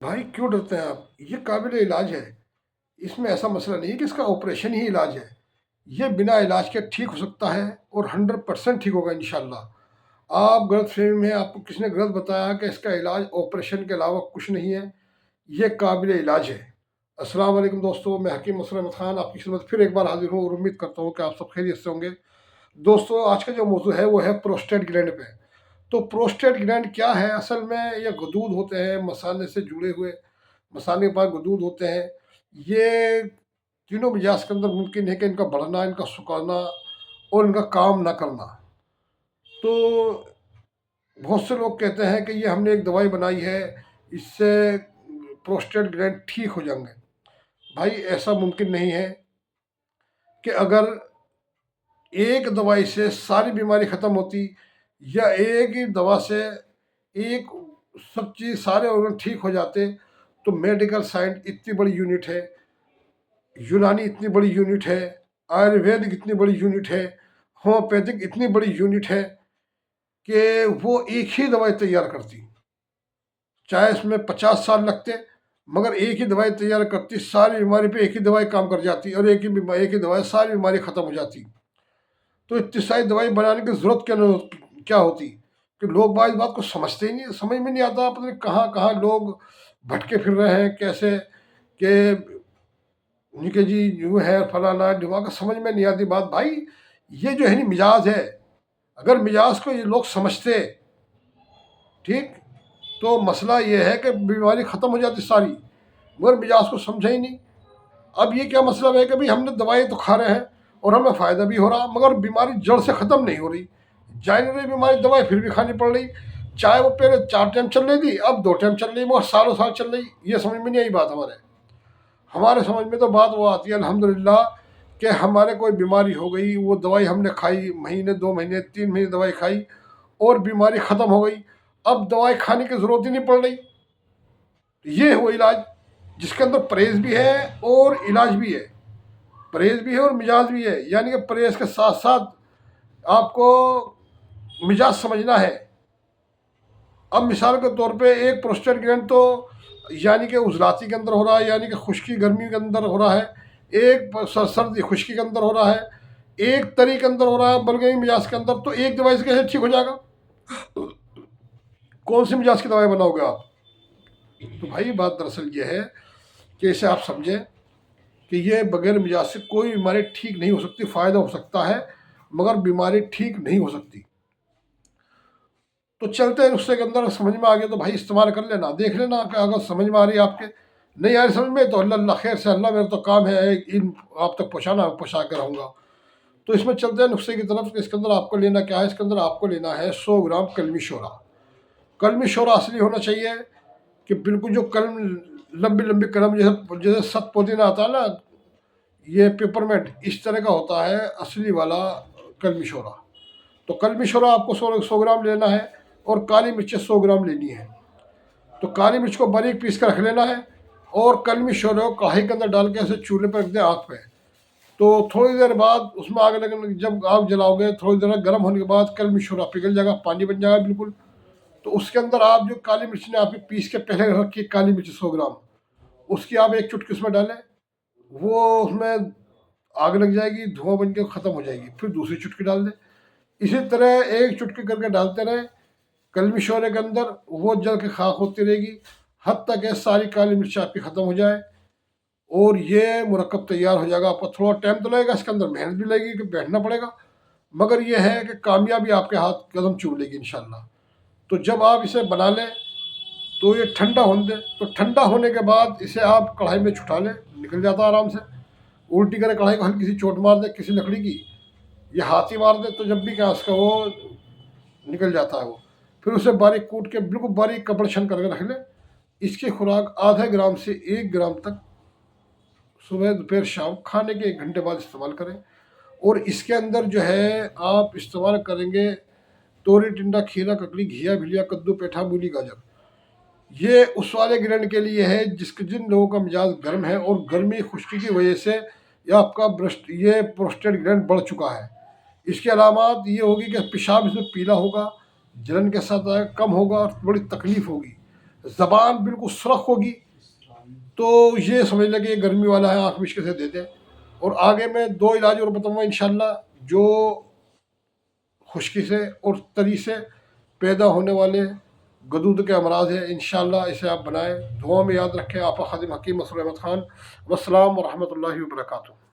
भाई क्यों डरते हैं आप? ये काबिल इलाज है। इसमें ऐसा मसला नहीं है कि इसका ऑपरेशन ही इलाज है। ये बिना इलाज के ठीक हो सकता है और 100% ठीक होगा इंशाल्लाह। आप गलत फहमी में, आपको किसी ने गलत बताया कि इसका इलाज ऑपरेशन के अलावा कुछ नहीं है। ये काबिल इलाज है। अस्सलाम वालेकुम दोस्तों, मैं हकीम मसरूर अहमद खान आपकी खिदमत फिर एक बार हाजिर हूँ और उम्मीद करता हूँ कि आप सब खैरियत से होंगे। दोस्तों, आज का जो मौजू है वो है प्रोस्टेट ग्लैंड पे। तो प्रोस्टेट ग्लैंड क्या है? असल में ये गदूद होते हैं, मसाले से जुड़े हुए, मसाले के पास गदूद होते हैं। ये तीनों मिजाज के अंदर मुमकिन है कि इनका बढ़ना, इनका सुखाना और इनका काम ना करना। तो बहुत से लोग कहते हैं कि ये हमने एक दवाई बनाई है, इससे प्रोस्टेट ग्लैंड ठीक हो जाएंगे। भाई ऐसा मुमकिन नहीं है कि अगर एक दवाई से सारी बीमारी ख़त्म होती या एक ही दवा से एक सब चीज़ सारे ऑर्गन ठीक हो जाते। तो मेडिकल साइंस इतनी बड़ी यूनिट है, यूनानी इतनी बड़ी यूनिट है, आयुर्वेदिक इतनी बड़ी यूनिट है, होम्योपैथिक इतनी बड़ी यूनिट है कि वो एक ही दवाई तैयार करती। चाहे इसमें 50 साल लगते, मगर एक ही दवाई तैयार करती, सारी बीमारी पे एक ही दवाई काम कर जाती और एक ही दवाई सारी बीमारी ख़त्म हो जाती। तो इतनी सारी दवाई बनाने की ज़रूरत क्या होती कि लोग बात इस बात को समझते ही नहीं, समझ में नहीं आता। पता नहीं कहाँ कहाँ लोग भटके फिर रहे हैं, कैसे कि निके जी यूँ है फलाना दिमाग का समझ में नहीं आती बात। भाई ये जो है ना मिजाज है, अगर मिजाज को ये लोग समझते ठीक, तो मसला ये है कि बीमारी ख़त्म हो जाती सारी, मगर मिजाज को समझा ही नहीं। अब ये क्या मतलब है कि भाई हमने दवाई तो खा रहे हैं और हमें फ़ायदा भी हो रहा, मगर बीमारी जड़ से ख़त्म नहीं हो रही। जान रही बीमारी, दवाई फिर भी खानी पड़ रही। चाहे वो पहले 4 टाइम चल रही थी, अब 2 टाइम चल रही, मगर सालों साल चल रही। ये समझ में नहीं आई बात। हमारे समझ में तो बात वो आती है अल्हम्दुलिल्लाह कि हमारे कोई बीमारी हो गई, वो दवाई हमने खाई, महीने 2 महीने 3 महीने दवाई खाई और बीमारी ख़त्म हो गई। अब दवाई खाने की ज़रूरत ही नहीं पड़ रही। ये वो इलाज जिसके अंदर परहेज़ भी है और इलाज भी है। परहेज़ भी है और मिजाज भी है, यानी कि परहेज़ के साथ साथ आपको मिजाज समझना है। अब मिसाल के तौर पे एक प्रोस्टेट ग्लैंड तो यानी कि उजलाती के अंदर हो रहा है, यानी कि खुश्की गर्मी के अंदर हो रहा है। एक सर्दी खुश्की के अंदर हो रहा है, एक तरी के अंदर हो रहा है, बलगमी मिजाज के अंदर। तो एक दवाई से कैसे ठीक हो जाएगा? कौन सी मिजाज की दवाई बनाओगे आप? तो भाई बात दरअसल ये है कि इसे आप समझें कि ये बगैर मिजाज से कोई बीमारी ठीक नहीं हो सकती। फ़ायदा हो सकता है मगर बीमारी ठीक नहीं हो सकती। तो चलते हैं नुस्खे के अंदर, समझ में आ गया तो भाई इस्तेमाल कर लेना, देख लेना कि अगर समझ में आ रही है आपके, नहीं आ रही समझ में तो अल्लाह अल्लाह खैर से, अल्लाह मेरा तो काम है इन आप तक पहुँचाना, पहुँचा के रहूँगा। तो इसमें चलते हैं नुस्खे की तरफ। इसके अंदर आपको लेना क्या है? इसके अंदर आपको लेना है 100 ग्राम कलमी शोरा। कलमी शोरा असली होना चाहिए कि बिल्कुल जो कलम, लंबी लंबी कलम, जैसे जैसे सत पुदीना आता है ना, ये पेपरमेंट, इस तरह का होता है असली वाला कलमी शोरा। तो कलमी शोरा आपको 100 ग्राम लेना है और काली मिर्चें 100 ग्राम लेनी है। तो काली मिर्च को बारीक पीस कर रख लेना है और कलमी शोरे को कढ़ाई के अंदर डाल के ऐसे चूल्हे पर रख दें आग पे। तो थोड़ी देर बाद उसमें आग लगने, जब आग जलाओगे थोड़ी देर गर्म होने के बाद कलमी शोरा पिघल जाएगा, पानी बन जाएगा बिल्कुल। तो उसके अंदर आप जो काली मिर्च ने आपकी पीस के पहले रखी काली मिर्च 100 ग्राम, उसकी आप एक चुटकी उसमें डालें। वो उसमें आग लग जाएगी, धुआं बन के ख़त्म हो जाएगी, फिर दूसरी चुटकी डाल दें। इसी तरह एक चुटकी करके डालते रहे कलमी शोरे के अंदर, वो जल के खाक होती रहेगी हद तक ये सारी काली मिर्च आपकी ख़त्म हो जाए और ये मुरक्कब तैयार हो जाएगा। आपको थोड़ा टाइम तो लगेगा, इसके अंदर मेहनत भी लगेगी कि बैठना पड़ेगा, मगर ये है कि कामयाबी आपके हाथ कदम चूम लेगी इंशाल्लाह। तो जब आप इसे बना लें तो ये ठंडा होने दें। तो ठंडा होने के बाद इसे आप कढ़ाई में छुटा लें, निकल जाता है आराम से। उल्टी करें कढ़ाई को, हल्की सी चोट मार दे किसी लकड़ी की, ये हाथ ही मार दे तो जब भी क्या उसका वो निकल जाता है वो। फिर उसे बारीक कूट के बिल्कुल बारीक कपड़ छन करके रख लें। इसकी खुराक आधे ग्राम से 1 ग्राम तक सुबह दोपहर शाम खाने के 1 घंटे बाद इस्तेमाल करें। और इसके अंदर जो है आप इस्तेमाल करेंगे तोरी, टिंडा, खीरा, ककड़ी, घिया, भिलिया, कद्दू, पेठा, मूली, गाजर। ये उस वाले ग्लैंड के लिए है जिन लोगों का मिजाज गर्म है और गर्मी खुश्की की वजह से या आपका ब्रस्ट ये प्रोस्टेट ग्लैंड बढ़ चुका है। इसकी अलामात ये होगी कि पेशाब इसमें पीला होगा, जलन के साथ कम होगा और बड़ी तकलीफ होगी। ज़बान बिल्कुल सुरख होगी, तो ये समझ लगे गर्मी वाला है, आँख मिश्क से दे दें। और आगे मैं 2 इलाज और बताऊँगा इंशाअल्लाह, जो खुश्की से और तरी से पैदा होने वाले गदूद के अमराज है। इंशाअल्लाह इसे आप बनाएँ, दुआ में याद रखें। आपका खादिम हकीम मसरूर अहमद ख़ान। वस्सलाम व रहमतुल्लाहि व बरकातुहू।